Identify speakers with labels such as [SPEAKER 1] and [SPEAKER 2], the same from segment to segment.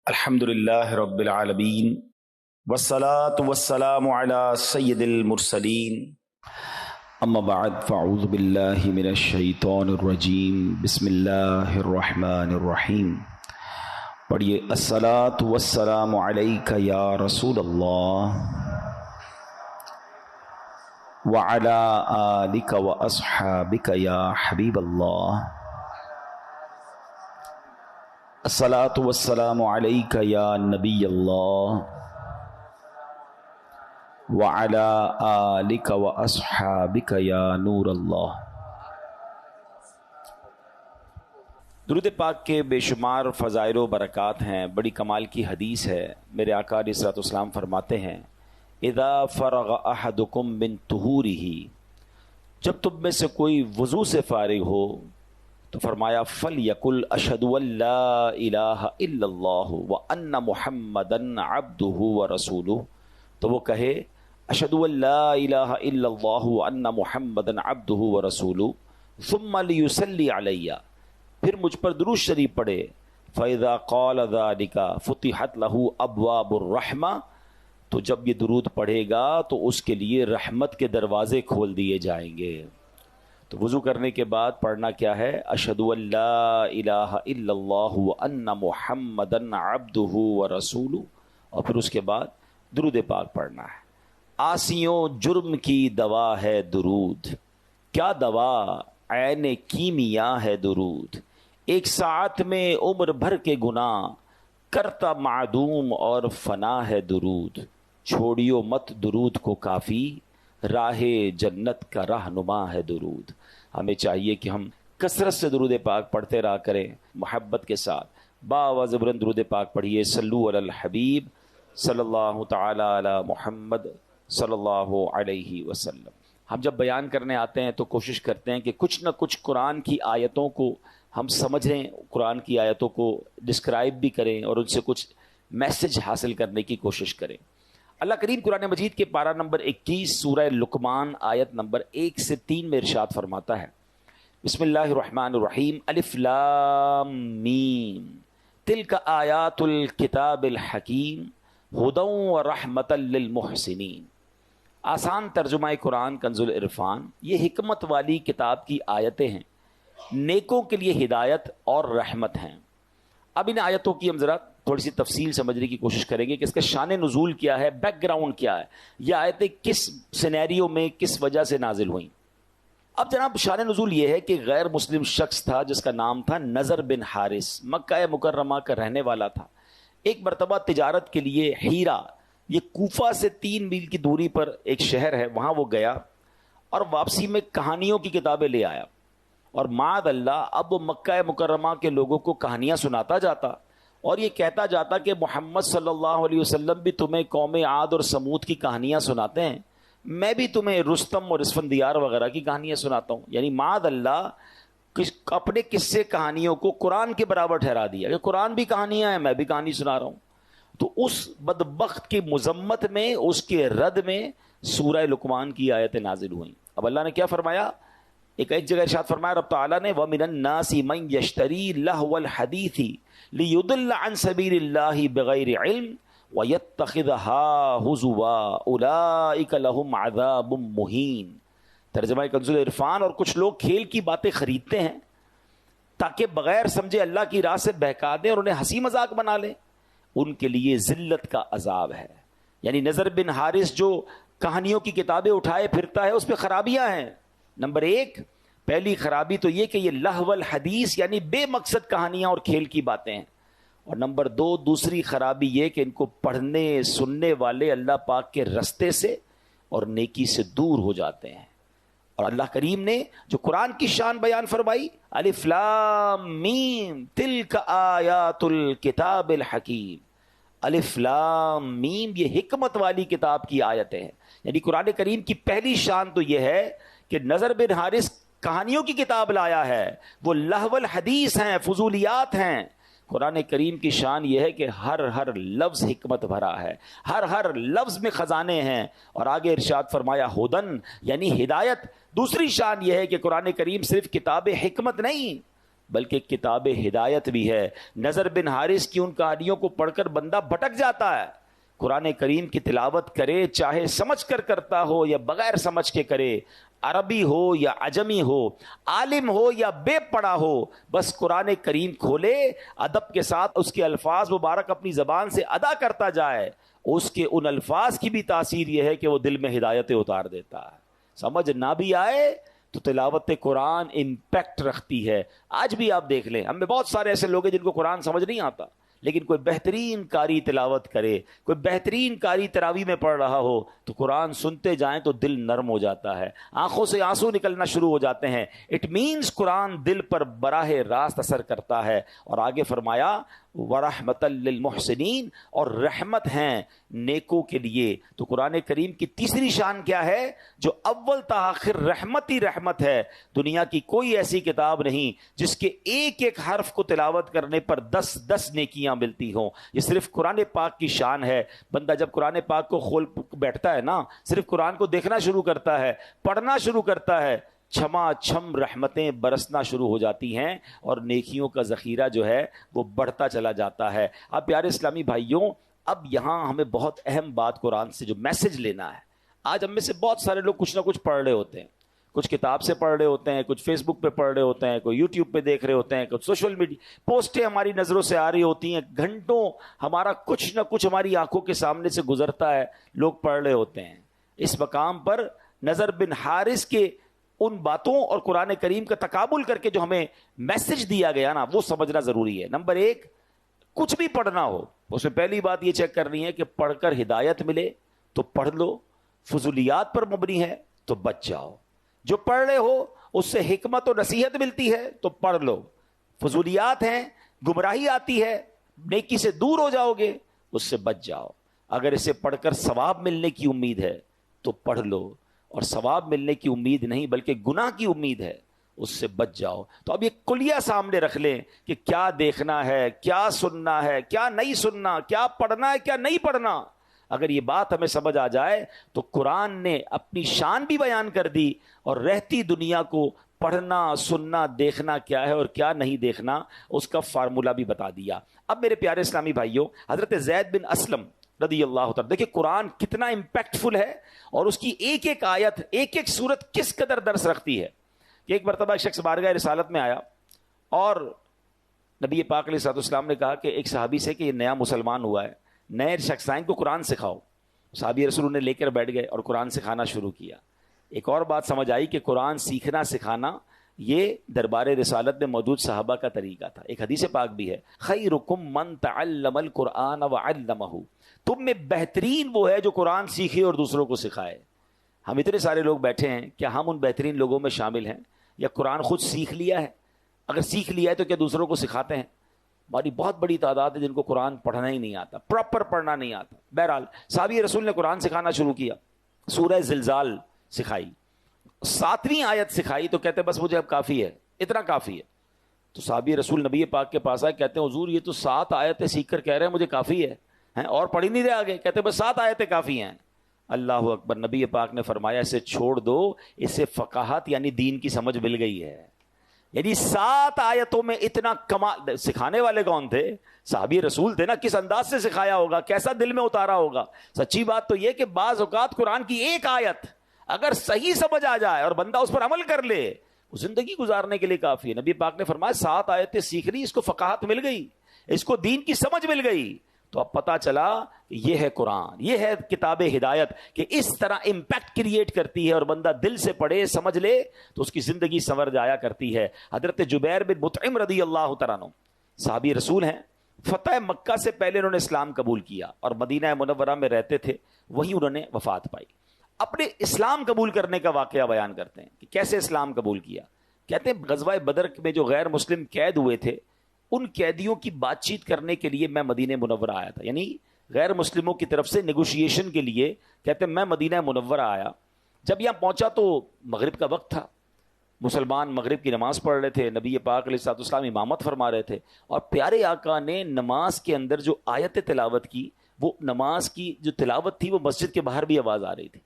[SPEAKER 1] الحمدللہ رب العالمین والصلاة والسلام علی سید المرسلین اما بعد فاعوذ باللہ من الشیطان الرجیم بسم اللہ الرحمن الرحیم۔ پڑھیے الصلاة والسلام علیک یا رسول اللہ وعلی آلک واصحابک یا حبیب اللہ۔ الصلاۃ والسلام علیک یا نبی اللہ وعلی آلک واصحابک یا نور اللہ۔ درود پاک کے بے شمار فضائل و برکات ہیں، بڑی کمال کی حدیث ہے۔ میرے آقا علیہ الصلوۃ والسلام فرماتے ہیں اذا فرغ احدکم من طہورہ، جب تم میں سے کوئی وضو سے فارغ ہو تو فرمایا فَلْيَقُلْ أَشْهَدُ أَن لَا إِلَٰهَ إِلَّا اللَّهُ وَأَنَّ مُحَمَّدًا عَبْدُهُ وَرَسُولُهُ، تو وہ کہے أَشْهَدُ أَن لَا إِلَٰهَ إِلَّا اللَّهُ وَأَنَّ مُحَمَّدًا عَبْدُهُ وَرَسُولُهُ ثُمَّ لِيُصَلِّ عَلَيَّ، پھر مجھ پر درود شریف پڑھے۔ فَإِذَا قَالَ ذَلِكَ فُتِحَتْ لَهُ أَبْوَابُ الرَّحْمَةِ، تو جب یہ درود پڑھے گا تو اس کے لیے رحمت کے دروازے کھول دیے جائیں گے۔ تو وضو کرنے کے بعد پڑھنا کیا ہے؟ اشہد ان لا الہ الا اللہ وان محمدا عبدہ ورسولہ، اور پھر اس کے بعد درود پاک پڑھنا ہے۔ آسیوں جرم کی دوا ہے درود، کیا دوا عین کیمیا ہے درود، ایک ساعت میں عمر بھر کے گناہ کرتا معدوم اور فنا ہے درود، چھوڑیو مت درود کو کافی، راہ جنت کا رہنما ہے درود۔ ہمیں چاہیے کہ ہم کثرت سے درود پاک پڑھتے رہا کریں، محبت کے ساتھ باآواز بلند درود پاک پڑھیے۔ صلو علی الحبیب صلی اللہ تعالی علی محمد صلی اللہ علیہ وسلم۔ ہم جب بیان کرنے آتے ہیں تو کوشش کرتے ہیں کہ کچھ نہ کچھ قرآن کی آیتوں کو ہم سمجھیں، قرآن کی آیتوں کو ڈسکرائب بھی کریں اور ان سے کچھ میسج حاصل کرنے کی کوشش کریں۔ اللہ کریم قرآن مجید کے پارہ نمبر 21 سورہ لقمان آیت نمبر 1 سے 3 میں ارشاد فرماتا ہے بسم اللہ الرحمن الرحیم الف لام میم تلک آیات الکتاب الحکیم ہدی ورحمۃ للمحسنین۔ آسان ترجمہ قرآن کنز العرفان، یہ حکمت والی کتاب کی آیتیں ہیں، نیکوں کے لیے ہدایت اور رحمت ہیں۔ اب ان آیتوں کی ہم ذرا تھوڑی سی تفصیل سمجھنے کی کوشش کریں گے کہ اس کا شان نزول کیا ہے، بیک گراؤنڈ کیا ہے، یہ آیتیں کس سینیریو میں کس وجہ سے نازل ہوئیں۔ اب جناب شان نزول یہ ہے کہ غیر مسلم شخص تھا جس کا نام تھا نضر بن حارث، مکہ مکرمہ کا رہنے والا تھا۔ ایک مرتبہ تجارت کے لیے ہیرا، یہ کوفہ سے 3 میل کی دوری پر ایک شہر ہے، وہاں وہ گیا اور واپسی میں کہانیوں کی کتابیں لے آیا، اور معاذ اللہ اب وہ مکہ مکرمہ کے لوگوں کو کہانیاں سناتا جاتا اور یہ کہتا جاتا کہ محمد صلی اللہ علیہ وسلم بھی تمہیں قوم عاد اور سمود کی کہانیاں سناتے ہیں، میں بھی تمہیں رستم اور اسفندیار وغیرہ کی کہانیاں سناتا ہوں۔ یعنی معاذ اللہ اپنے قصے کہانیوں کو قرآن کے برابر ٹھہرا دیا کہ قرآن بھی کہانیاں ہیں، میں بھی کہانی سنا رہا ہوں۔ تو اس بدبخت کی مذمت میں، اس کے رد میں سورہ لقمان کی آیتیں نازل ہوئیں۔ اب اللہ نے کیا فرمایا؟ ایک جگہ ارشاد فرمایا رب تعالیٰ نے وَمِنَ النَّاسِ مَن يَشْتَرِي لَهْوَ الْحَدِيثِ لِيُضِلَّ عَن سَبِيلِ اللَّهِ بِغَيْرِ عِلْمٍ وَيَتَّخِذَهَا هُزُوًا أُولَٰئِكَ لَهُمْ عَذَابٌ مُّهِينٌ۔ ترجمہ کنز العرفان، اور کچھ لوگ کھیل کی باتیں خریدتے ہیں تاکہ بغیر سمجھے اللہ کی راہ سے بہکا دیں اور انہیں ہنسی مذاق بنا لیں، ان کے لیے ذلت کا عذاب ہے۔ یعنی نضر بن حارث جو کہانیوں کی کتابیں اٹھائے پھرتا ہے، اس پہ خرابیاں ہیں۔ نمبر 1 پہلی خرابی تو یہ کہ یہ لہو الحدیث یعنی بے مقصد کہانیاں اور کھیل کی باتیں ہیں، اور نمبر 2 دوسری خرابی یہ کہ ان کو پڑھنے سننے والے اللہ پاک کے رستے سے اور نیکی سے دور ہو جاتے ہیں۔ اور اللہ کریم نے جو قرآن کی شان بیان فرمائی الف لام میم تلک آیات الکتاب الحکیم، الف لام میم یہ حکمت والی کتاب کی آیتیں ہیں۔ یعنی قرآن کریم کی پہلی شان تو یہ ہے کہ نضر بن حارث کہانیوں کی کتاب لایا ہے، وہ لہو الحدیث ہیں، فضولیات ہیں۔ قرآن کریم کی شان یہ ہے کہ ہر لفظ حکمت بھرا ہے، ہر لفظ میں خزانے ہیں۔ اور آگے ارشاد فرمایا ہدن یعنی ہدایت۔ دوسری شان یہ ہے کہ قرآن کریم صرف کتاب حکمت نہیں بلکہ کتاب ہدایت بھی ہے. نضر بن حارث کی ان کہانیوں کو پڑھ کر بندہ بھٹک جاتا ہے. قرآن کریم کی تلاوت کرے، چاہے سمجھ کر کرتا ہو یا بغیر سمجھ کے کرے، عربی ہو یا عجمی ہو، عالم ہو یا بے پڑھا ہو، بس قرآن کریم کھولے، ادب کے ساتھ اس کے الفاظ مبارک اپنی زبان سے ادا کرتا جائے، اس کے ان الفاظ کی بھی تاثیر یہ ہے کہ وہ دل میں ہدایتیں اتار دیتا ہے. سمجھ نہ بھی آئے تو تلاوت قرآن امپیکٹ رکھتی ہے. آج بھی آپ دیکھ لیں، ہم میں بہت سارے ایسے لوگ ہیں جن کو قرآن سمجھ نہیں آتا، لیکن کوئی بہترین قاری تلاوت کرے، کوئی بہترین قاری تراویح میں پڑھ رہا ہو تو قرآن سنتے جائیں تو دل نرم ہو جاتا ہے، آنکھوں سے آنسو نکلنا شروع ہو جاتے ہیں. اٹ مینز قرآن دل پر براہ راست اثر کرتا ہے. اور آگے فرمایا وَرَحْمَةً لِّلْمُحْسِنِينَ، اور رحمت ہیں نیکوں کے لیے. تو قرآن کریم کی تیسری شان کیا ہے؟ جو اول تا آخر رحمت ہی رحمت ہے. دنیا کی کوئی ایسی کتاب نہیں جس کے ایک ایک حرف کو تلاوت کرنے پر 10 نیکیاں ملتی ہوں. یہ صرف قرآن پاک کی شان ہے. بندہ جب قرآن پاک کو کھول بیٹھتا ہے نا، صرف قرآن کو دیکھنا شروع کرتا ہے، پڑھنا شروع کرتا ہے، چھما چھم رحمتیں برسنا شروع ہو جاتی ہیں اور نیکیوں کا ذخیرہ جو ہے وہ بڑھتا چلا جاتا ہے. اب پیارے اسلامی بھائیوں، اب یہاں ہمیں بہت اہم بات قرآن سے جو میسج لینا ہے. آج ہم میں سے بہت سارے لوگ کچھ نہ کچھ پڑھ رہے ہوتے ہیں، کچھ کتاب سے پڑھ رہے ہوتے ہیں، کچھ فیس بک پہ پڑھ رہے ہوتے ہیں، کوئی یوٹیوب پہ دیکھ رہے ہوتے ہیں، کچھ سوشل میڈیا پوسٹیں ہماری نظروں سے آ رہی ہوتی ہیں، گھنٹوں ہمارا کچھ نہ کچھ ہماری آنکھوں کے سامنے سے گزرتا ہے، لوگ پڑھ رہے ہوتے ہیں. اس مقام پر نضر بن حارث کے ان باتوں اور قرآن کریم کا تقابل کر کے جو ہمیں میسج دیا گیا نا، وہ سمجھنا ضروری ہے. نمبر 1، کچھ بھی پڑھنا ہو اس میں پہلی بات یہ چیک کرنی ہے کہ پڑھ کر ہدایت ملے تو پڑھ لو، فضولیات پر مبنی ہے تو بچ جاؤ. جو پڑھ رہے ہو اس سے حکمت و نصیحت ملتی ہے تو پڑھ لو، فضولیات ہیں، گمراہی آتی ہے، نیکی سے دور ہو جاؤ گے، اس سے بچ جاؤ. اگر اسے پڑھ کر ثواب ملنے کی امید ہے تو پڑھ لو، اور ثواب ملنے کی امید نہیں بلکہ گناہ کی امید ہے، اس سے بچ جاؤ. تو اب یہ کلیہ سامنے رکھ لیں کہ کیا دیکھنا ہے، کیا سننا ہے، کیا نہیں سننا، کیا پڑھنا ہے، کیا نہیں پڑھنا. اگر یہ بات ہمیں سمجھ آ جائے تو قرآن نے اپنی شان بھی بیان کر دی اور رہتی دنیا کو پڑھنا، سننا، دیکھنا کیا ہے اور کیا نہیں دیکھنا اس کا فارمولہ بھی بتا دیا. اب میرے پیارے اسلامی بھائیوں، حضرت زید بن اسلم رضی اللہ تعالیٰ، دیکھیں قرآن کتنا امپیکٹ فل ہے اور اس کی ایک ایک آیت، ایک ایک سورت کس قدر درس رکھتی ہے. کہ ایک مرتبہ ایک شخص بارگاہ رسالت میں آیا اور نبی پاک علیہ الصلوۃ والسلام نے کہا کہ ایک صحابی سے کہ یہ نیا مسلمان ہوا ہے، نئے شخص آئیں کو قرآن سکھاؤ. صحابی رسول نے لے کر بیٹھ گئے اور قرآن سکھانا شروع کیا. ایک اور بات سمجھ آئی کہ قرآن سیکھنا سکھانا یہ دربار رسالت میں موجود صحابہ کا طریقہ تھا. ایک حدیث پاک بھی ہے، خیرکم من تعلم القرآن وعلمہ، تم میں بہترین وہ ہے جو قرآن سیکھے اور دوسروں کو سکھائے. ہم اتنے سارے لوگ بیٹھے ہیں، کیا ہم ان بہترین لوگوں میں شامل ہیں یا قرآن خود سیکھ لیا ہے؟ اگر سیکھ لیا ہے تو کیا دوسروں کو سکھاتے ہیں؟ ہماری بہت بڑی تعداد ہے جن کو قرآن پڑھنا ہی نہیں آتا، پراپر پڑھنا نہیں آتا. بہرحال صحابی رسول نے قرآن سکھانا شروع کیا، سورہ زلزال سکھائی، 7ویں آیت سکھائی تو کہتے بس مجھے اب کافی ہے، اتنا کافی ہے. تو صحابی رسول نبی پاک کے پاس آئے، کہتے ہیں حضور یہ تو 7 آیتیں سیکھ کر کہہ رہے ہیں مجھے کافی ہے، اور پڑھ ہی نہیں رہے آگے. کہتے بس 7 آیتیں کافی ہیں. اللہ اکبر. نبی پاک نے فرمایا اسے چھوڑ دو، اس سے فقاہت یعنی دین کی سمجھ مل گئی ہے. یعنی 7 آیتوں میں اتنا کمال. سکھانے والے کون تھے؟ صحابی رسول تھے نا. کس انداز سے سکھایا ہوگا، کیسا دل میں اتارا ہوگا. سچی بات تو یہ کہ بعض اوقات قرآن کی ایک آیت اگر صحیح سمجھ آ جائے اور بندہ اس پر عمل کر لے، زندگی گزارنے کے لیے کافی ہے. نبی پاک نے فرمایا 7 آیتیں سیکھ لی، اس کو فقاہت مل گئی، اس کو دین کی سمجھ مل گئی. تو اب پتا چلا کہ یہ ہے قرآن، یہ ہے کتاب ہدایت، کہ اس طرح امپیکٹ کریٹ کرتی ہے اور بندہ دل سے پڑھے سمجھ لے تو اس کی زندگی سنور جایا کرتی ہے. حضرت جبیر بن مطعم رضی اللہ تعالیٰ عنہ صحابی رسول ہیں. فتح مکہ سے پہلے انہوں نے اسلام قبول کیا اور مدینہ منورہ میں رہتے تھے، وہیں انہوں نے وفات پائی. اپنے اسلام قبول کرنے کا واقعہ بیان کرتے ہیں کہ کیسے اسلام قبول کیا. کہتے ہیں غزوہ بدر میں جو غیر مسلم قید ہوئے تھے ان قیدیوں کی بات چیت کرنے کے لیے میں مدینہ منورہ آیا تھا. یعنی غیر مسلموں کی طرف سے نیگوشیشن کے لیے کہتے ہیں میں مدینہ منورہ آیا. جب یہاں پہنچا تو مغرب کا وقت تھا، مسلمان مغرب کی نماز پڑھ رہے تھے، نبی پاک علیہ الصلوۃ والسلام امامت فرما رہے تھے اور پیارے آقا نے نماز کے اندر جو آیت تلاوت کی، وہ نماز کی جو تلاوت تھی وہ مسجد کے باہر بھی آواز آ رہی تھی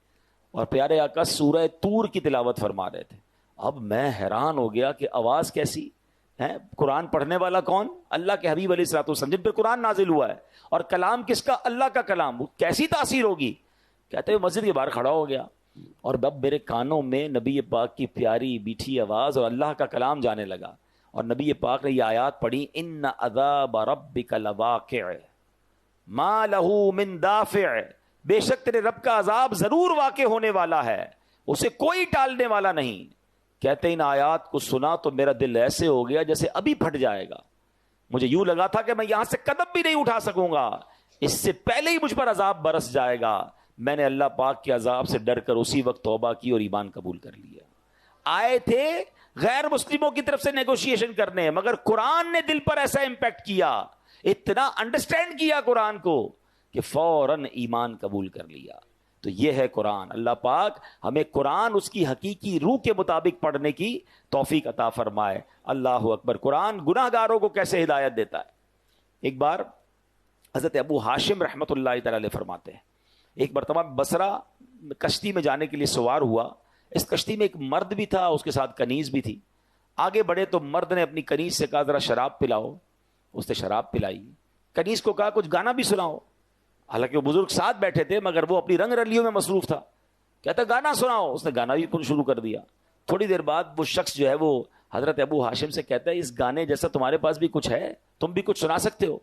[SPEAKER 1] اور پیارے آقا سورہ طور کی تلاوت فرما رہے تھے. اب میں حیران ہو گیا کہ آواز کیسی؟ ہے قرآن پڑھنے والا کون؟ اللہ کے حبیب علیہ الصلوۃ والسلام جن پر قرآن نازل ہوا ہے. اور کلام کس کا؟ اللہ کا کلام. کیسی تاثیر ہوگی؟ کہتے ہیں مسجد کے باہر کھڑا ہو گیا اور اب میرے کانوں میں نبی پاک کی پیاری میٹھی آواز اور اللہ کا کلام جانے لگا, اور نبی پاک نے یہ آیات پڑھی, ان عذاب ربک لواقع ما لہ من دافع, بے شک تیرے رب کا عذاب ضرور واقع ہونے والا ہے, اسے کوئی ٹالنے والا نہیں. کہتے ان آیات کو سنا تو میرا دل ایسے ہو گیا جیسے ابھی پھٹ جائے گا. مجھے یوں لگا تھا کہ میں یہاں سے قدم بھی نہیں اٹھا سکوں گا, اس سے پہلے ہی مجھ پر عذاب برس جائے گا. میں نے اللہ پاک کے عذاب سے ڈر کر اسی وقت توبہ کی اور ایمان قبول کر لیا. آئے تھے غیر مسلموں کی طرف سے نیگوشیشن کرنے, مگر قرآن نے دل پر ایسا امپیکٹ کیا, اتنا انڈرسٹینڈ کیا قرآن کو کہ فوراً ایمان قبول کر لیا. تو یہ ہے قرآن. اللہ پاک ہمیں قرآن اس کی حقیقی روح کے مطابق پڑھنے کی توفیق عطا فرمائے. اللہ اکبر. قرآن گناہ گاروں کو کیسے ہدایت دیتا ہے. ایک بار حضرت ابو ہاشم رحمۃ اللہ تعالی علیہ فرماتے ہیں, ایک مرتبہ بصرہ کشتی میں جانے کے لیے سوار ہوا. اس کشتی میں ایک مرد بھی تھا, اس کے ساتھ کنیز بھی تھی. آگے بڑھے تو مرد نے اپنی کنیز سے کہا ذرا شراب پلاؤ. اس نے شراب پلائی. کنیز کو کہا کچھ گانا بھی سناؤ. حالانکہ وہ بزرگ ساتھ بیٹھے تھے مگر وہ اپنی رنگ رلیوں میں مصروف تھا. کہتا گانا سناؤ. اس نے گانا بھی شروع کر دیا. تھوڑی دیر بعد وہ شخص جو ہے وہ حضرت ابو ہاشم سے کہتا ہے اس گانے جیسا تمہارے پاس بھی کچھ ہے, تم بھی کچھ سنا سکتے ہو.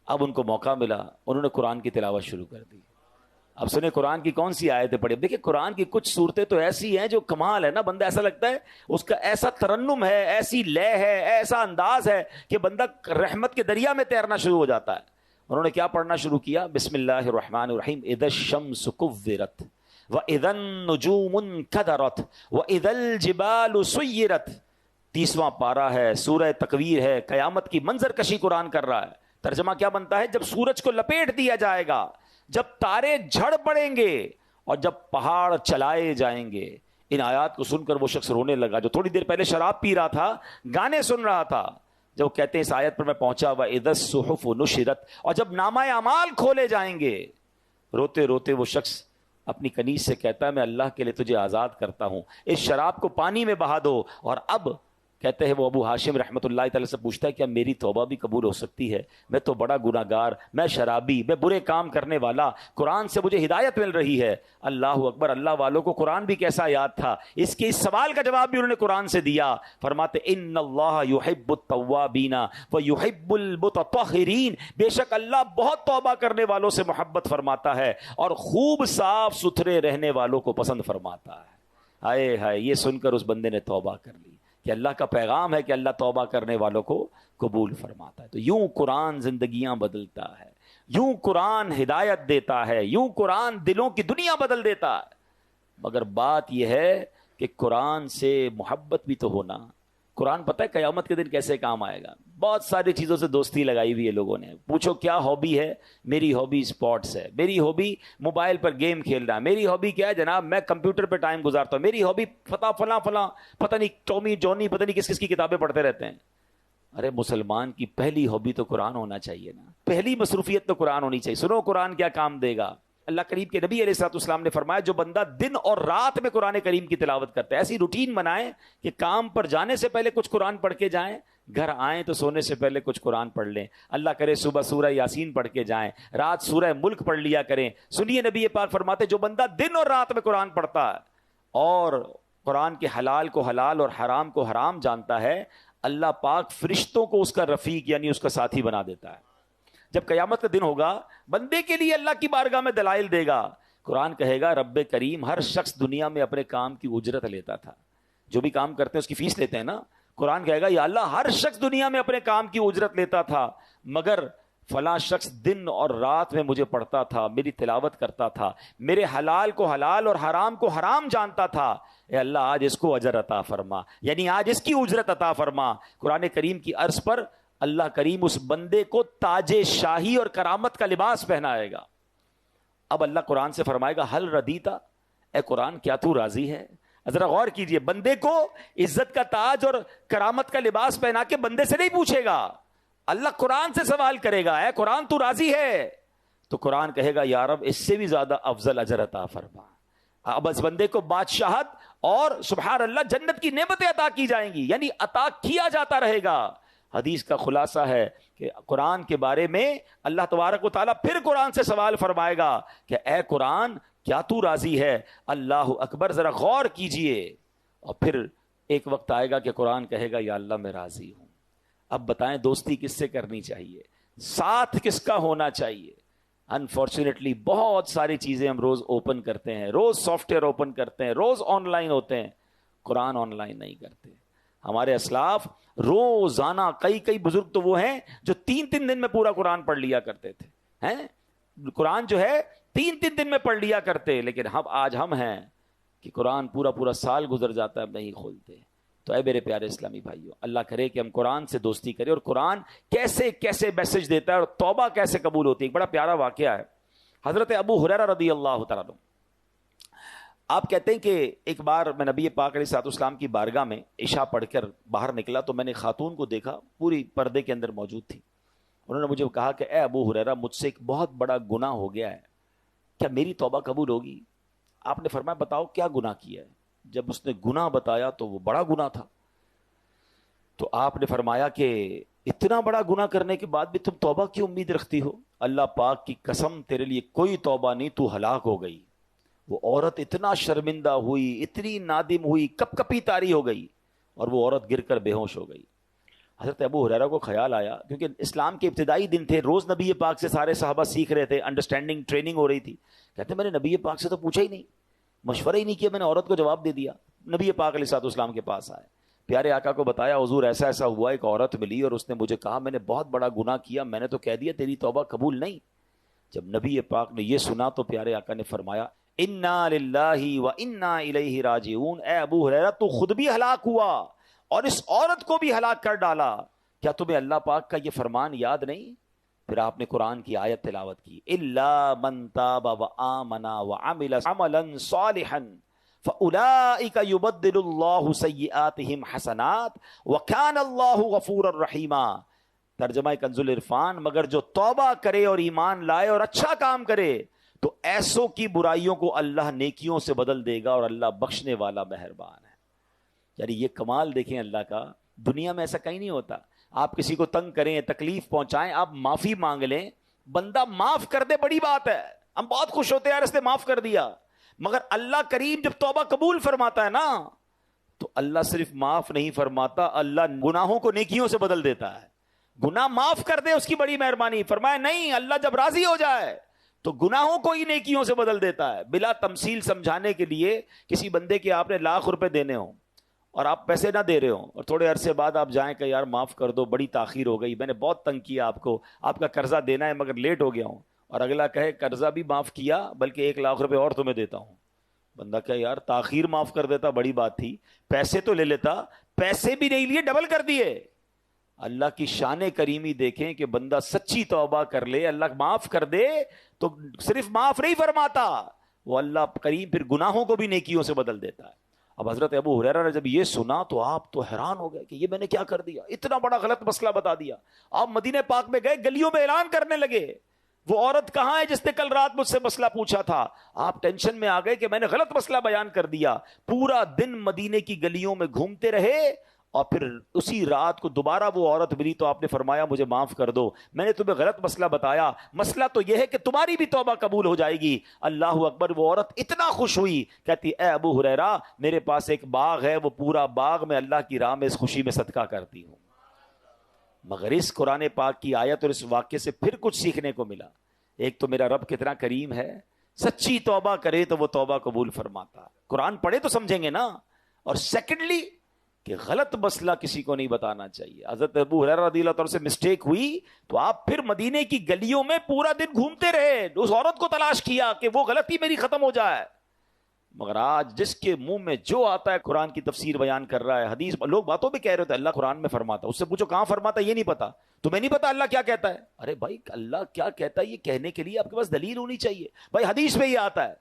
[SPEAKER 1] اب ان کو موقع ملا, انہوں نے قرآن کی تلاوت شروع کر دی. اب سنیں قرآن کی کون سی آیتیں پڑھی. دیکھیں قرآن کی کچھ صورتیں تو ایسی ہیں جو کمال ہے نا, بندہ ایسا لگتا ہے اس کا ایسا ترنم ہے, ایسی لے ہے, ایسا انداز ہے کہ بندہ رحمت کے دریا میں تیرنا شروع ہو جاتا ہے. انہوں نے کیا پڑھنا شروع کیا؟ بسم اللہ الرحمن الرحیم. اذا الشمس کورت واذا النجوم انکدرت واذا الجبال سیرت. 30واں پارہ ہے, سورہ تکویر ہے, قیامت کی منظر کشی قرآن کر رہا ہے. ترجمہ کیا بنتا ہے؟ جب سورج کو لپیٹ دیا جائے گا, جب تارے جھڑ پڑیں گے اور جب پہاڑ چلائے جائیں گے. ان آیات کو سن کر وہ شخص رونے لگا جو تھوڑی دیر پہلے شراب پی رہا تھا, گانے سن رہا تھا. جب وہ کہتے ہیں اس آیت پر میں پہنچا وَإِذَا الصُّحُفُ نُشِرَتْ, اور جب نامہ اعمال کھولے جائیں گے. روتے روتے وہ شخص اپنی کنیز سے کہتا ہے میں اللہ کے لیے تجھے آزاد کرتا ہوں, اس شراب کو پانی میں بہا دو. اور اب کہتے ہیں وہ ابو ہاشم رحمۃ اللہ تعالی سے پوچھتا ہے کیا میری توبہ بھی قبول ہو سکتی ہے؟ میں تو بڑا گناہ گار, میں شرابی, میں برے کام کرنے والا, قرآن سے مجھے ہدایت مل رہی ہے. اللہ اکبر. اللہ والوں کو قرآن بھی کیسا یاد تھا. اس کے اس سوال کا جواب بھی انہوں نے قرآن سے دیا. فرماتے ان اللہ یحب التوابین ویحب المتطہرین, بے شک اللہ بہت توبہ کرنے والوں سے محبت فرماتا ہے اور خوب صاف ستھرے رہنے والوں کو پسند فرماتا ہے. ہائے ہائے, یہ سن کر اس بندے نے توبہ کر لی کہ اللہ کا پیغام ہے کہ اللہ توبہ کرنے والوں کو قبول فرماتا ہے. تو یوں قرآن زندگیاں بدلتا ہے, یوں قرآن ہدایت دیتا ہے, یوں قرآن دلوں کی دنیا بدل دیتا ہے. مگر بات یہ ہے کہ قرآن سے محبت بھی تو ہونا. قرآن پتہ ہے قیامت کے دن کیسے کام آئے گا. بہت ساری چیزوں سے دوستی لگائی ہوئی ہے لوگوں نے. پوچھو کیا ہابی ہے؟ میری ہابی اسپورٹس ہے, میری ہابی موبائل پر گیم کھیلنا ہے, میری ہابی کیا ہے جناب میں کمپیوٹر پہ ٹائم گزارتا ہوں, میری ہابی فلاں پتہ نہیں ٹومی جونی پتہ نہیں کس کس کی کتابیں پڑھتے رہتے ہیں. ارے مسلمان کی پہلی ہابی تو قرآن ہونا چاہیے نا, پہلی مصروفیت تو قرآن ہونی چاہیے. سنو قرآن کیا کام دے گا. اللہ کریم کے نبی علیہ الصلوۃ والسلام نے فرمایا جو بندہ دن اور رات میں قرآن کریم کی تلاوت کرتا ہے, ایسی روٹین بنائیں کہ کام پر جانے سے پہلے کچھ قرآن پڑھ کے جائیں, گھر آئیں تو سونے سے پہلے کچھ قرآن پڑھ لیں, اللہ کرے صبح سورہ یاسین پڑھ کے جائیں, رات سورہ ملک پڑھ لیا کریں. سنیے نبی پاک فرماتے جو بندہ دن اور رات میں قرآن پڑھتا ہے اور قرآن کے حلال کو حلال اور حرام کو حرام جانتا ہے, اللہ پاک فرشتوں کو اس کا رفیق یعنی اس کا ساتھی بنا دیتا ہے. جب قیامت کا دن ہوگا بندے کے لیے اللہ کی بارگاہ میں دلائل دے گا. قرآن کہے گا رب کریم ہر شخص دنیا میں اپنے کام کی اجرت لیتا تھا, جو بھی کام کرتے ہیں اس کی فیس لیتے ہیں نا. قرآن کہے گا یا اللہ ہر شخص دنیا میں اپنے کام کی اجرت لیتا تھا مگر فلاں شخص دن اور رات میں مجھے پڑھتا تھا, میری تلاوت کرتا تھا, میرے حلال کو حلال اور حرام کو حرام جانتا تھا. اے اللہ آج اس کو اجر عطا فرما, یعنی آج اس کی اجرت عطا فرما. قرآن کریم کی عرض پر اللہ کریم اس بندے کو تاج شاہی اور کرامت کا لباس پہنائے گا. اب اللہ قرآن سے فرمائے گا حل ردیتا, اے قرآن کیا تو راضی ہے؟ ذرا غور کیجئے, بندے کو عزت کا تاج اور کرامت کا لباس پہنا کے بندے سے نہیں پوچھے گا, اللہ قرآن سے سوال کرے گا اے قرآن تو راضی ہے؟ تو قرآن کہے گا یا رب اس سے بھی زیادہ افضل اجر عطا فرما. اب اس بندے کو بادشاہت اور سبحان اللہ جنت کی نعمتیں عطا کی جائیں گی، یعنی عطا کیا جاتا رہے گا۔ حدیث کا خلاصہ ہے کہ قرآن کے بارے میں اللہ تبارک و تعالیٰ پھر قرآن سے سوال فرمائے گا کہ اے قرآن کیا تو راضی ہے؟ اللہ اکبر، ذرا غور کیجئے۔ اور پھر ایک وقت آئے گا کہ قرآن کہے گا یا اللہ میں راضی ہوں۔ اب بتائیں دوستی کس سے کرنی چاہیے، ساتھ کس کا ہونا چاہیے؟ انفارچونیٹلی بہت ساری چیزیں ہم روز اوپن کرتے ہیں، روز سافٹ ویئر اوپن کرتے ہیں، روز آن لائن ہوتے ہیں، قرآن آن لائن نہیں کرتے۔ ہمارے اسلاف روزانہ کئی بزرگ تو وہ ہیں جو 3 دن میں پورا قرآن پڑھ لیا کرتے تھے، ہیں قرآن جو ہے 3 دن میں پڑھ لیا کرتے، لیکن آج ہم ہیں کہ قرآن پورا سال گزر جاتا ہے ہم نہیں کھولتے۔ تو اے میرے پیارے اسلامی بھائیوں، اللہ کرے کہ ہم قرآن سے دوستی کریں، اور قرآن کیسے میسج دیتا ہے اور توبہ کیسے قبول ہوتی ہے۔ ایک بڑا پیارا واقعہ ہے، حضرت ابو ہریرہ رضی اللہ تعالیٰ عنہ، آپ کہتے ہیں کہ ایک بار میں نبی پاک علیہ الصلوۃ والسلام کی بارگاہ میں عشاء پڑھ کر باہر نکلا تو میں نے خاتون کو دیکھا، پوری پردے کے اندر موجود تھی۔ انہوں نے مجھے کہا کہ اے ابو ہریرہ، مجھ سے ایک بہت بڑا گناہ ہو گیا ہے، کیا میری توبہ قبول ہوگی؟ آپ نے فرمایا بتاؤ کیا گناہ کیا ہے؟ جب اس نے گناہ بتایا تو وہ بڑا گناہ تھا، تو آپ نے فرمایا کہ اتنا بڑا گناہ کرنے کے بعد بھی تم توبہ کی امید رکھتی ہو؟ اللہ پاک کی قسم تیرے لیے کوئی توبہ نہیں، تو ہلاک ہو گئی۔ وہ عورت اتنا شرمندہ ہوئی، اتنی نادم ہوئی، کپ کپی تاری ہو گئی، اور وہ عورت گر کر بے ہوش ہو گئی۔ حضرت ابو ہریرہ کو خیال آیا، کیونکہ اسلام کے ابتدائی دن تھے، روز نبی پاک سے سارے صحابہ سیکھ رہے تھے، انڈرسٹینڈنگ ٹریننگ ہو رہی تھی۔ کہتے میں نے نبی پاک سے تو پوچھا ہی نہیں، مشورہ ہی نہیں کیا، میں نے عورت کو جواب دے دیا۔ نبی پاک علیہ الصلوۃ والسلام کے پاس آئے، پیارے آقا کو بتایا حضور ایسا ایسا ہوا، ایک عورت ملی اور اس نے مجھے کہا میں نے بہت بڑا گناہ کیا، میں نے تو کہہ دیا تیری توبہ قبول نہیں۔ جب نبی پاک نے یہ سنا تو پیارے آقا نے فرمایا انا للہ و انا الیہ راجعون، اے ابو ہریرہ تو خود بھی ہلاک ہوا اور اس عورت کو بھی ہلاک کر ڈالا، کیا تمہیں اللہ پاک کا یہ فرمان یاد نہیں؟ پھر آپ نے قرآن کی آیت تلاوت کی، الا من تاب وآمن وعمل عملا صالحا فاولئک یبدل اللہ سیئاتہم حسنات وکان اللہ غفورا رحیما۔ ترجمہ کنز العرفان، مگر جو توبہ کرے اور ایمان لائے اور اچھا کام کرے تو ایسوں کی برائیوں کو اللہ نیکیوں سے بدل دے گا، اور اللہ بخشنے والا مہربان ہے۔ یعنی یہ کمال دیکھیں اللہ کا، دنیا میں ایسا کہیں نہیں ہوتا۔ آپ کسی کو تنگ کریں، تکلیف پہنچائیں، آپ معافی مانگ لیں، بندہ معاف کر دے، بڑی بات ہے، ہم بہت خوش ہوتے ہیں یار اس نے معاف کر دیا۔ مگر اللہ کریم جب توبہ قبول فرماتا ہے نا تو اللہ صرف معاف نہیں فرماتا، اللہ گناہوں کو نیکیوں سے بدل دیتا ہے۔ گناہ معاف کر دے اس کی بڑی مہربانی، فرمایا نہیں، اللہ جب راضی ہو جائے تو گناہوں کو ہی نیکیوں سے بدل دیتا ہے۔ بلا تمثیل سمجھانے کے لیے کسی بندے کے آپ نے ₹1,00,000 دینے ہوں اور آپ پیسے نہ دے رہے ہوں، اور تھوڑے عرصے بعد آپ جائیں کہ یار معاف کر دو، بڑی تاخیر ہو گئی، میں نے بہت تنگ کیا آپ کو، آپ کا قرضہ دینا ہے مگر لیٹ ہو گیا ہوں، اور اگلا کہے قرضہ بھی معاف کیا بلکہ ₹1,00,000 اور تمہیں دیتا ہوں۔ بندہ کہ یار تاخیر معاف کر دیتا بڑی بات تھی، پیسے تو لے لیتا، پیسے بھی نہیں لیے، ڈبل کر دیے۔ اللہ کی شان کریمی دیکھیں کہ بندہ سچی توبہ کر لے، اللہ معاف کر دے تو صرف معاف نہیں فرماتا، وہ اللہ کریم پھر گناہوں کو بھی نیکیوں سے بدل دیتا ہے۔ اب حضرت ابو ہریرہ نے جب یہ سنا تو آپ تو حیران ہو گئے کہ یہ میں نے کیا کر دیا، اتنا بڑا غلط مسئلہ بتا دیا۔ آپ مدینہ پاک میں گئے، گلیوں میں اعلان کرنے لگے وہ عورت کہاں ہے جس نے کل رات مجھ سے مسئلہ پوچھا تھا۔ آپ ٹینشن میں آ گئے کہ میں نے غلط مسئلہ بیان کر دیا۔ پورا دن مدینے کی گلیوں میں گھومتے رہے، اور پھر اسی رات کو دوبارہ وہ عورت ملی تو آپ نے فرمایا مجھے معاف کر دو، میں نے تمہیں غلط مسئلہ بتایا، مسئلہ تو یہ ہے کہ تمہاری بھی توبہ قبول ہو جائے گی۔ اللہ اکبر، وہ عورت اتنا خوش ہوئی، کہتی اے ابو ہریرہ میرے پاس ایک باغ ہے، وہ پورا باغ میں اللہ کی راہ میں اس خوشی میں صدقہ کرتی ہوں۔ مگر اس قرآن پاک کی آیت اور اس واقعے سے پھر کچھ سیکھنے کو ملا۔ ایک تو میرا رب کتنا کریم ہے، سچی توبہ کرے تو وہ توبہ قبول فرماتا، قرآن پڑھے تو سمجھیں گے نا، اور سیکنڈلی کہ غلط مسئلہ کسی کو نہیں بتانا چاہیے۔ حضرت ابو ہریرہ رضی اللہ تعالیٰ سے مسٹیک ہوئی تو آپ پھر مدینے کی گلیوں میں پورا دن گھومتے رہے، اس عورت کو تلاش کیا کہ وہ غلطی میری ختم ہو جائے۔ مگر آج جس کے منہ میں جو آتا ہے قرآن کی تفسیر بیان کر رہا ہے، حدیث، لوگ باتوں میں کہہ رہے ہوتے اللہ قرآن میں فرماتا، اس سے پوچھو کہاں فرماتا، یہ نہیں پتا، تمہیں نہیں پتا اللہ کیا کہتا ہے؟ ارے بھائی اللہ کیا کہتا ہے یہ کہنے کے لیے آپ کے پاس دلیل ہونی چاہیے۔ بھائی حدیث میں یہ آتا ہے،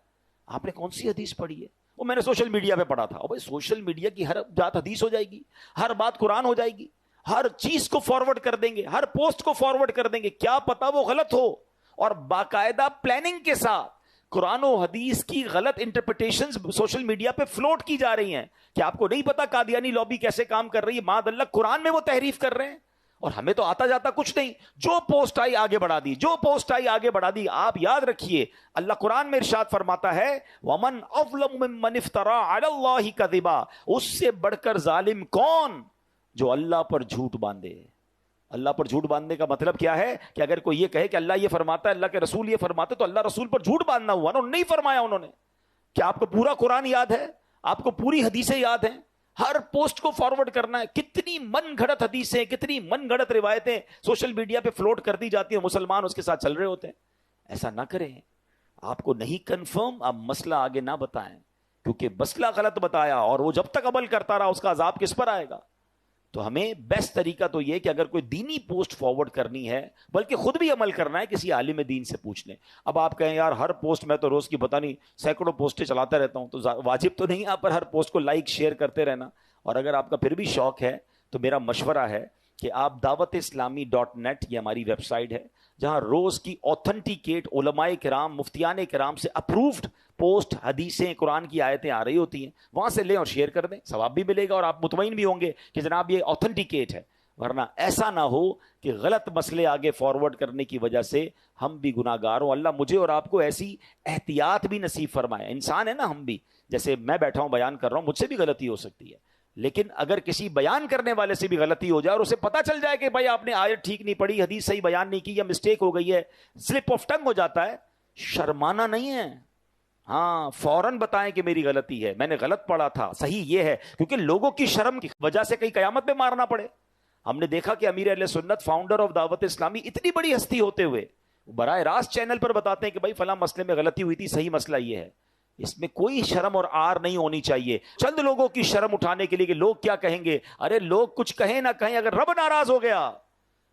[SPEAKER 1] آپ نے کون سی حدیث پڑھی ہے؟ وہ میں نے سوشل میڈیا پہ پڑھا تھا۔ اور بھائی سوشل میڈیا کی ہر بات حدیث ہو جائے گی، ہر بات قرآن ہو جائے گی، ہر چیز کو فارورڈ کر دیں گے، ہر پوسٹ کو فارورڈ کر دیں گے، کیا پتا وہ غلط ہو، اور باقاعدہ پلاننگ کے ساتھ قرآن و حدیث کی غلط انٹرپریٹیشنز سوشل میڈیا پہ فلوٹ کی جا رہی ہیں کہ آپ کو نہیں پتا قادیانی لابی کیسے کام کر رہی ہے. معاذ اللہ قرآن میں وہ تحریف کر رہے ہیں اور ہمیں تو آتا جاتا کچھ نہیں. جو پوسٹ آئی آگے بڑھا دی, جو پوسٹ آئی آگے بڑھا دی. آپ یاد رکھیے اللہ قرآن میں ارشاد فرماتا ہے وَمَنْ أَظْلَمُ مِمَّنِ افْتَرَىٰ عَلَى اللَّهِ كَذِبًا, اس سے بڑھ کر ظالم کون جو اللہ پر جھوٹ باندھے. اللہ پر جھوٹ باندھنے کا مطلب کیا ہے کہ اگر کوئی یہ کہے کہ اللہ یہ فرماتا ہے, اللہ کے رسول یہ فرماتے, تو اللہ رسول پر جھوٹ باندھنا ہوا نا, نہیں فرمایا انہوں نے. کیا آپ کو پورا قرآن یاد ہے؟ آپ کو پوری حدیثیں یاد ہیں؟ ہر پوسٹ کو فارورڈ کرنا ہے. کتنی من گھڑت حدیثیں, کتنی من گھڑت روایتیں سوشل میڈیا پہ فلوٹ کر دی جاتی ہیں, مسلمان اس کے ساتھ چل رہے ہوتے ہیں. ایسا نہ کریں. آپ کو نہیں کنفرم, آپ مسئلہ آگے نہ بتائیں, کیونکہ مسئلہ غلط بتایا اور وہ جب تک عمل کرتا رہا اس کا عذاب کس پر آئے گا. تو ہمیں بیسٹ طریقہ تو یہ کہ اگر کوئی دینی پوسٹ فارورڈ کرنی ہے, بلکہ خود بھی عمل کرنا ہے, کسی عالم دین سے پوچھ لیں. اب آپ کہیں یار ہر پوسٹ میں تو روز کی پتہ نہیں سینکڑوں پوسٹیں چلاتا رہتا ہوں, تو واجب تو نہیں آپ پر ہر پوسٹ کو لائک شیئر کرتے رہنا. اور اگر آپ کا پھر بھی شوق ہے تو میرا مشورہ ہے کہ آپ dawat-islami.net یہ ہماری ویب سائٹ ہے جہاں روز کی اوتھنٹیکیٹ علماء کرام, مفتیان کرام سے اپرووڈ پوسٹ, حدیثیں, قرآن کی آیتیں آ رہی ہوتی ہیں, وہاں سے لیں اور شیئر کر دیں. ثواب بھی ملے گا اور آپ مطمئن بھی ہوں گے کہ جناب یہ اوتھنٹیکیٹ ہے. ورنہ ایسا نہ ہو کہ غلط مسئلے آگے فارورڈ کرنے کی وجہ سے ہم بھی گناہگار ہوں. اللہ مجھے اور آپ کو ایسی احتیاط بھی نصیب فرمائے. انسان ہے نا ہم بھی, جیسے میں بیٹھا ہوں بیان کر رہا ہوں, مجھ سے بھی غلطی ہو سکتی ہے, لیکن اگر کسی بیان کرنے والے سے بھی غلطی ہو جائے اور اسے پتا چل جائے کہ بھائی آپ نے آیت ٹھیک نہیں پڑھی, حدیث صحیح بیان نہیں کی, یا مسٹیک ہو گئی ہے, سلپ آف ٹنگ ہو جاتا ہے, شرمانا نہیں ہے. ہاں فوراً بتائیں کہ میری غلطی ہے, میں نے غلط پڑھا تھا, صحیح یہ ہے, کیونکہ لوگوں کی شرم کی وجہ سے کئی قیامت میں مارنا پڑے. ہم نے دیکھا کہ امیر اہل سنت, فاؤنڈر آف دعوت اسلامی, اتنی بڑی ہستی ہوتے ہوئے براہ راست چینل پر بتاتے ہیں کہ بھائی فلاں مسئلے میں غلطی ہوئی تھی, صحیح مسئلہ یہ ہے. اس میں کوئی شرم اور آر نہیں ہونی چاہیے. چند لوگوں کی شرم اٹھانے کے لیے کہ لوگ کیا کہیں گے. ارے لوگ کچھ کہیں نہ کہیں, اگر رب ناراض ہو گیا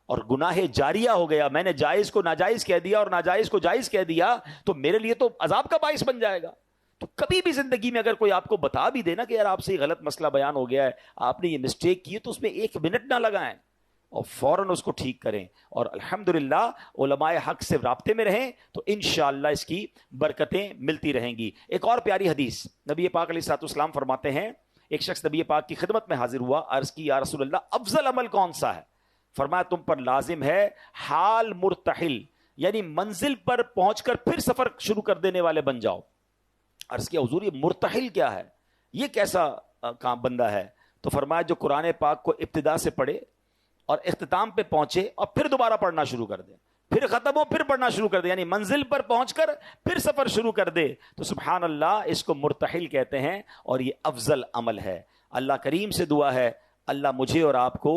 [SPEAKER 1] اور گناہ جاریہ ہو گیا, میں نے جائز کو ناجائز کہہ دیا اور ناجائز کو جائز کہہ دیا, تو میرے لیے تو عذاب کا باعث بن جائے گا. تو کبھی بھی زندگی میں اگر کوئی آپ کو بتا بھی دینا کہ یار آپ سے یہ غلط مسئلہ بیان ہو گیا ہے, آپ نے یہ مسٹیک کی ہے, تو اس میں ایک منٹ نہ لگائیں اور فوراً اس کو ٹھیک کریں. اور الحمدللہ علماء حق سے رابطے میں رہیں تو انشاءاللہ اس کی برکتیں ملتی رہیں گی. ایک اور پیاری حدیث, نبی پاک علیہ الصلوۃ والسلام فرماتے ہیں, ایک شخص نبی پاک کی خدمت میں حاضر ہوا, عرض کی یا رسول اللہ افضل عمل کون سا ہے؟ فرمایا تم پر لازم ہے حال مرتحل, یعنی منزل پر پہنچ کر پھر سفر شروع کر دینے والے بن جاؤ. عرض کیا حضور یہ مرتحل کیا ہے, یہ کیسا کام بندہ ہے؟ تو فرمایا جو قرآن پاک کو ابتدا سے پڑھے اور اختتام پہ پہنچے اور پھر دوبارہ پڑھنا شروع کر دے, پھر ختم ہو پھر پڑھنا شروع کر دے, یعنی منزل پر پہنچ کر پھر سفر شروع کر دے, تو سبحان اللہ اس کو مرتحل کہتے ہیں اور یہ افضل عمل ہے. اللہ کریم سے دعا ہے اللہ مجھے اور آپ کو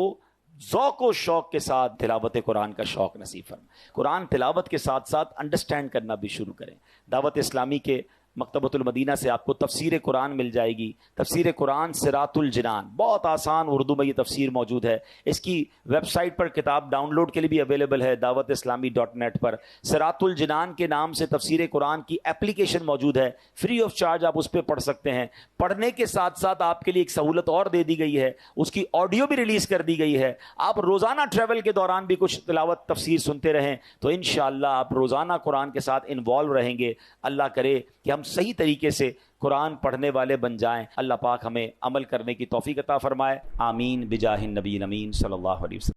[SPEAKER 1] ذوق و شوق کے ساتھ تلاوت قرآن کا شوق نصیب فرمائے. قرآن تلاوت کے ساتھ ساتھ انڈرسٹینڈ کرنا بھی شروع کریں. دعوت اسلامی کے مکتبۃ المدینہ سے آپ کو تفسیر قرآن مل جائے گی. تفسیر قرآن صراط الجنان, بہت آسان اردو میں یہ تفسیر موجود ہے. اس کی ویب سائٹ پر کتاب ڈاؤن لوڈ کے لیے بھی اویلیبل ہے dawat-islami.net پر. صراط الجنان کے نام سے تفسیر قرآن کی اپلیکیشن موجود ہے, فری آف چارج آپ اس پہ پڑھ سکتے ہیں. پڑھنے کے ساتھ ساتھ آپ کے لیے ایک سہولت اور دے دی گئی ہے, اس کی آڈیو بھی ریلیز کر دی گئی ہے. آپ روزانہ ٹریول کے دوران بھی کچھ تلاوت تفسیر سنتے رہیں تو انشاءاللہ آپ روزانہ قرآن کے ساتھ انوالو رہیں گے. اللہ کرے کہ ہم صحیح طریقے سے قرآن پڑھنے والے بن جائیں. اللہ پاک ہمیں عمل کرنے کی توفیق عطا فرمائے. آمین بجاہ النبی الامین صلی اللہ علیہ وسلم.